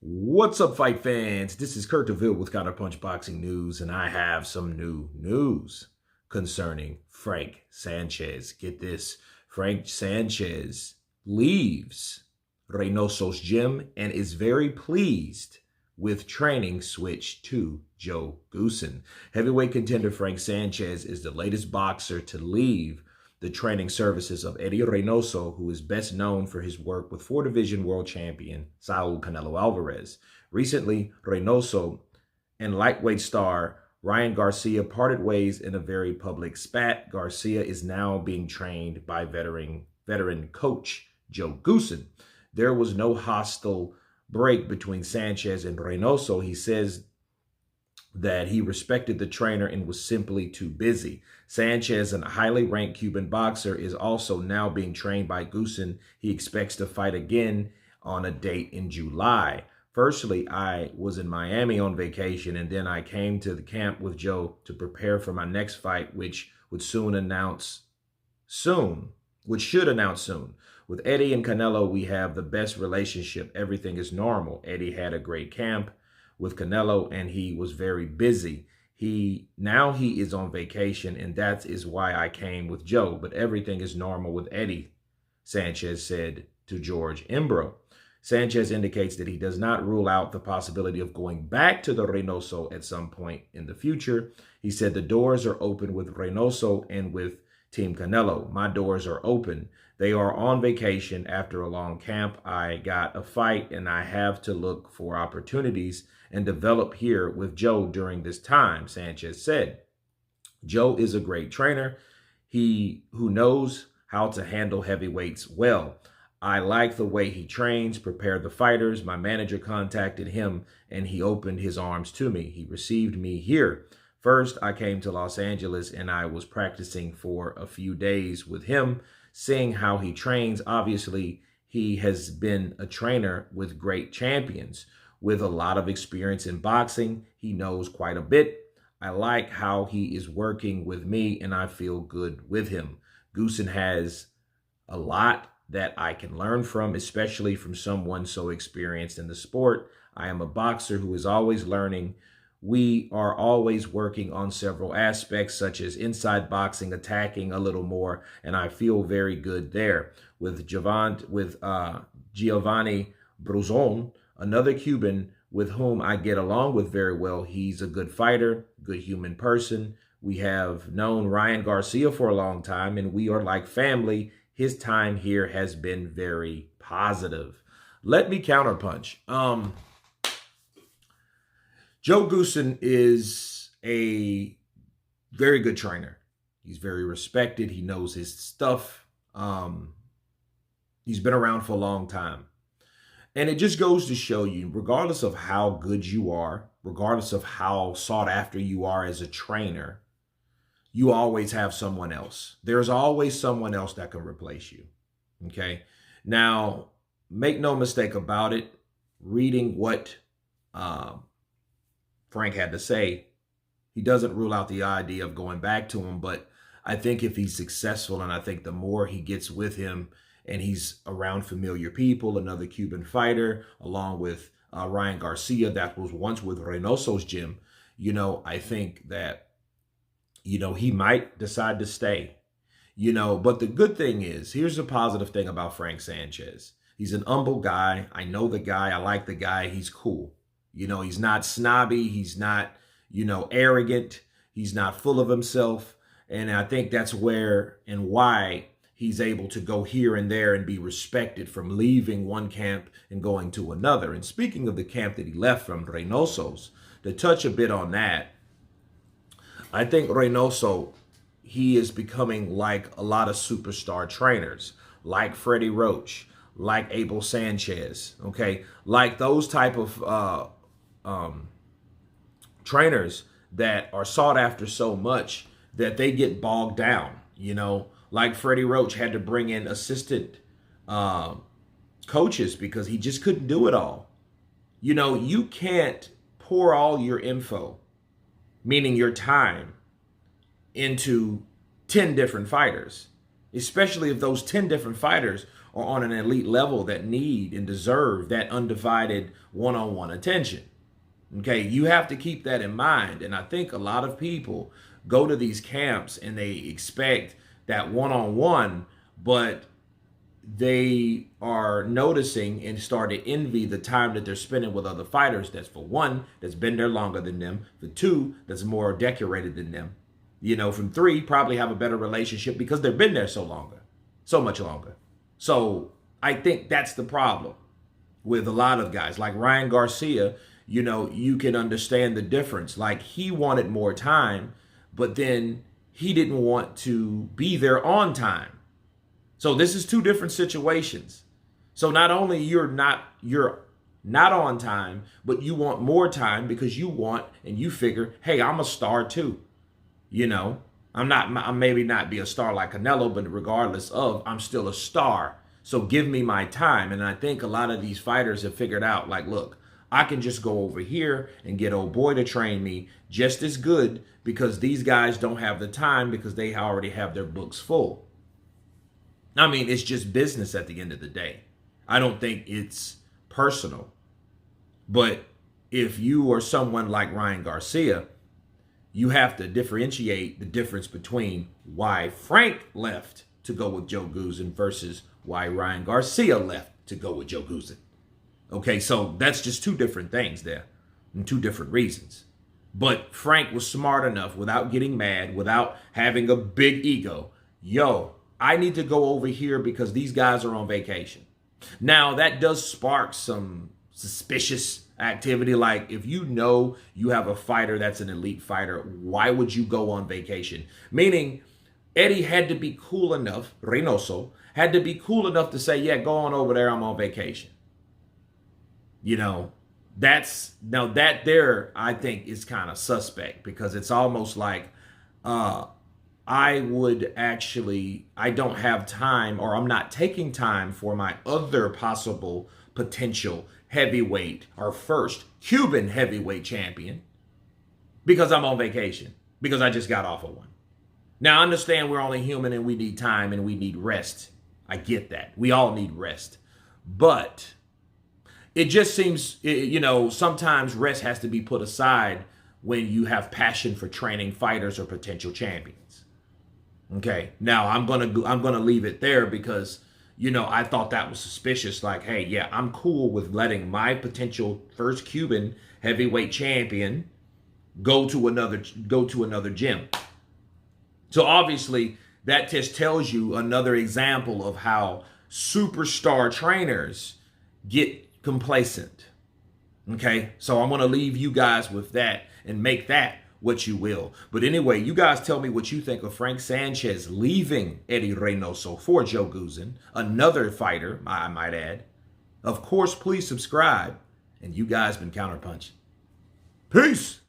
What's up, fight fans? This is Kurt DeVille with Counterpunch Boxing News, and I have some new news concerning Frank Sanchez. Get this, Frank Sanchez leaves Reynoso'S gym and is very pleased with training switch to Joe Goosen. Heavyweight contender Frank Sanchez is the latest boxer to leave the training services of Eddie Reynoso, who is best known for his work with four-division world champion Saul Canelo Alvarez. Recently, Reynoso and lightweight star Ryan Garcia parted ways in a very public spat. Garcia is now being trained by veteran coach Joe Goosen. There was no hostile break between Sanchez and Reynoso. He says that he respected the trainer and was simply too busy. Sanchez, a highly ranked Cuban boxer, is also now being trained by Goosen. He expects to fight again on a date in July. Firstly, I was in Miami on vacation, and then I came to the camp with Joe to prepare for my next fight, which should announce soon. With Eddie and Canelo, we have the best relationship. Everything is normal. Eddie had a great camp with Canelo, and he was very busy. Now he is on vacation, and that is why I came with Joe. But everything is normal with Eddie, Sanchez said to George Imbro. Sanchez indicates that he does not rule out the possibility of going back to the Reynoso at some point in the future. He said, "The doors are open with Reynoso and with Team Canelo. My doors are open. They are on vacation after a long camp. I got a fight, and I have to look for opportunities and develop here with Joe during this time," Sanchez said. Joe is a great trainer who knows how to handle heavyweights well. I like the way he trains, prepare the fighters. My manager contacted him, and he opened his arms to me. He received me here. First, I came to Los Angeles, and I was practicing for a few days with him, seeing how he trains. Obviously, he has been a trainer with great champions. With a lot of experience in boxing, he knows quite a bit. I like how he is working with me, and I feel good with him. Goosen has a lot that I can learn from, especially from someone so experienced in the sport. I am a boxer who is always learning. We are always working on several aspects, such as inside boxing, attacking a little more, and I feel very good there. With Giovanni Bruzon, another Cuban with whom I get along with very well. He's a good fighter, good human person. We have known Ryan Garcia for a long time, and we are like family. His time here has been very positive. Let me counterpunch. Joe Goosen is a very good trainer. He's very respected. He knows his stuff. He's been around for a long time. And it just goes to show you, regardless of how good you are, regardless of how sought after you are as a trainer, you always have someone else. There's always someone else that can replace you, okay? Now, make no mistake about it, reading what Frank had to say, he doesn't rule out the idea of going back to him, but I think if he's successful, and I think the more he gets with him and he's around familiar people, another Cuban fighter, along with Ryan Garcia that was once with Reynoso'S gym, I think that, he might decide to stay, but the good thing is, here's the positive thing about Frank Sanchez. He's an humble guy. I know the guy. I like the guy. He's cool. He's not snobby. He's not, arrogant. He's not full of himself. And I think that's where and why he's able to go here and there and be respected from leaving one camp and going to another. And speaking of the camp that he left from, Reynoso'S, to touch a bit on that, I think Reynoso, he is becoming like a lot of superstar trainers, like Freddie Roach, like Abel Sanchez, okay? Like those type of trainers that are sought after so much that they get bogged down, like Freddie Roach had to bring in assistant coaches because he just couldn't do it all. You can't pour all your info, meaning your time, into 10 different fighters, especially if those 10 different fighters are on an elite level that need and deserve that undivided one-on-one attention. Okay, you have to keep that in mind. And I think a lot of people go to these camps and they expect that one-on-one, but they are noticing and start to envy the time that they're spending with other fighters. That's for one, that's been there longer than them. For two, that's more decorated than them. From three, probably have a better relationship because they've been there so much longer. So I think that's the problem with a lot of guys. Like Ryan Garcia, you can understand the difference. Like he wanted more time, but then he didn't want to be there on time. So this is two different situations. So not only you're not on time, but you want more time because you want and you figure, hey, I'm a star too. I'm maybe not be a star like Canelo, but regardless of, I'm still a star. So give me my time. And I think a lot of these fighters have figured out, like, look, I can just go over here and get old boy to train me just as good because these guys don't have the time because they already have their books full. I mean, it's just business at the end of the day. I don't think it's personal. But if you are someone like Ryan Garcia, you have to differentiate the difference between why Frank left to go with Joe Goosen versus why Ryan Garcia left to go with Joe Goosen. Okay, so that's just two different things there and two different reasons. But Frank was smart enough without getting mad, without having a big ego. I need to go over here because these guys are on vacation. Now, that does spark some suspicious activity. Like if you have a fighter that's an elite fighter, why would you go on vacation? Meaning Eddie had to be cool enough, Reynoso had to be cool enough to say, yeah, go on over there, I'm on vacation. That there, I think, is kind of suspect because it's almost like I don't have time, or I'm not taking time for my other possible potential heavyweight or first Cuban heavyweight champion because I'm on vacation, because I just got off of one. Now, I understand we're only human and we need time and we need rest. I get that. We all need rest. But it just seems, sometimes rest has to be put aside when you have passion for training fighters or potential champions. Okay, now I'm gonna leave it there because I thought that was suspicious. Like, hey, yeah, I'm cool with letting my potential first Cuban heavyweight champion go to another gym. So obviously that just tells you another example of how superstar trainers get complacent. Okay, so I'm gonna leave you guys with that and make that what you will. But anyway, you guys tell me what you think of Frank Sanchez leaving Eddie Reynoso for Joe Goosen, another fighter, I might add. Of course, please subscribe. And you guys been counterpunching. Peace.